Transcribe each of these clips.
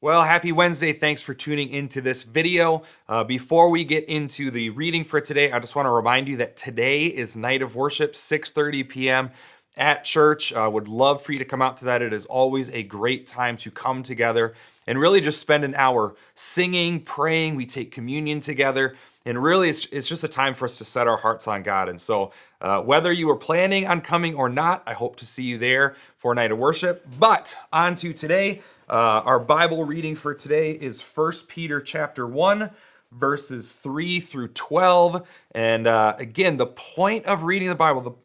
Well, happy Wednesday. Thanks for tuning into this video. Before we get into the reading for today, I just want to remind you that today is night of worship, 6:30 p.m. at church. Would love for you to come out to that. It is always a great time to come together and really just spend an hour singing, praying. We take communion together. And really, it's just a time for us to set our hearts on God. And so, whether you were planning on coming or not, I hope to see you there for a night of worship. But on to today. Our Bible reading for today is 1 Peter chapter 1, verses 3 through 12. And again, the point of reading the Bible,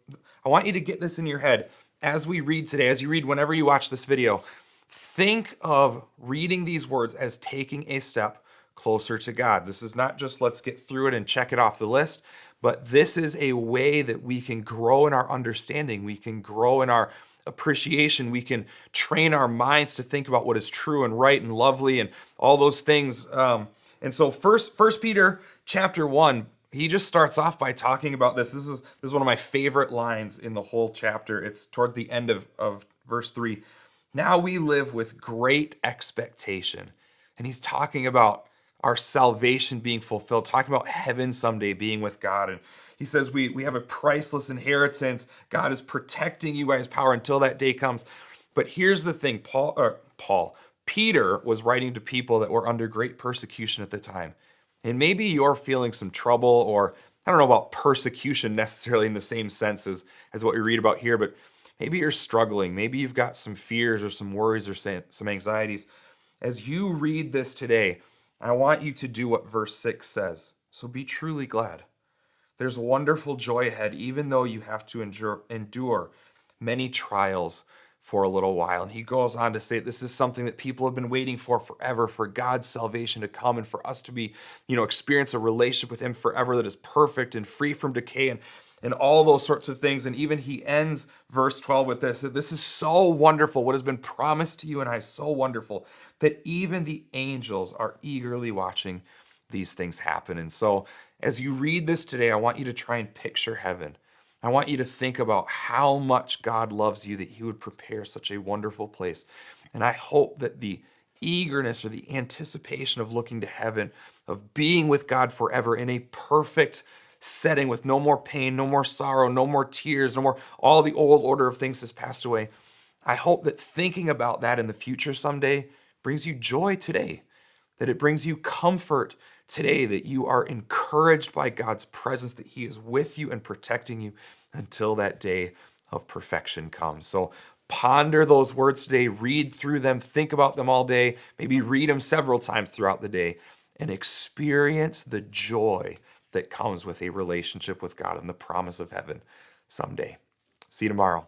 I want you to get this in your head as we read today, as you read whenever you watch this video. Think of reading these words as taking a step closer to God. This is not just let's get through it and check it off the list, but this is a way that we can grow in our understanding. We can grow in our appreciation. We can train our minds to think about what is true and right and lovely and all those things. And so First Peter chapter 1, he just starts off by talking about this. This is one of my favorite lines in the whole chapter. It's towards the end of verse 3. Now we live with great expectation. And he's talking about our salvation being fulfilled, talking about heaven someday being with God. And he says we have a priceless inheritance. God is protecting you by his power until that day comes. But here's the thing, Peter was writing to people that were under great persecution at the time. And maybe you're feeling some trouble, or I don't know about persecution necessarily in the same sense as what we read about here, but maybe you're struggling. Maybe you've got some fears or some worries or some anxieties. As you read this today, I want you to do what verse 6 says. So be truly glad. There's wonderful joy ahead, even though you have to endure many trials for a little while. And he goes on to say this is something that people have been waiting for forever, for God's salvation to come and for us to be, experience a relationship with him forever that is perfect and free from decay and all those sorts of things. And even he ends verse 12 with this, that this is so wonderful. What has been promised to you and I is so wonderful that even the angels are eagerly watching these things happen. And so as you read this today, I want you to try and picture heaven. I want you to think about how much God loves you, that he would prepare such a wonderful place. And I hope that the eagerness or the anticipation of looking to heaven, of being with God forever in a perfect setting with no more pain, no more sorrow, no more tears, no more, all the old order of things has passed away. I hope that thinking about that in the future someday brings you joy today, that it brings you comfort today, that you are encouraged by God's presence, that he is with you and protecting you until that day of perfection comes. So ponder those words today, read through them, think about them all day, maybe read them several times throughout the day, and experience the joy that comes with a relationship with God and the promise of heaven someday. See you tomorrow.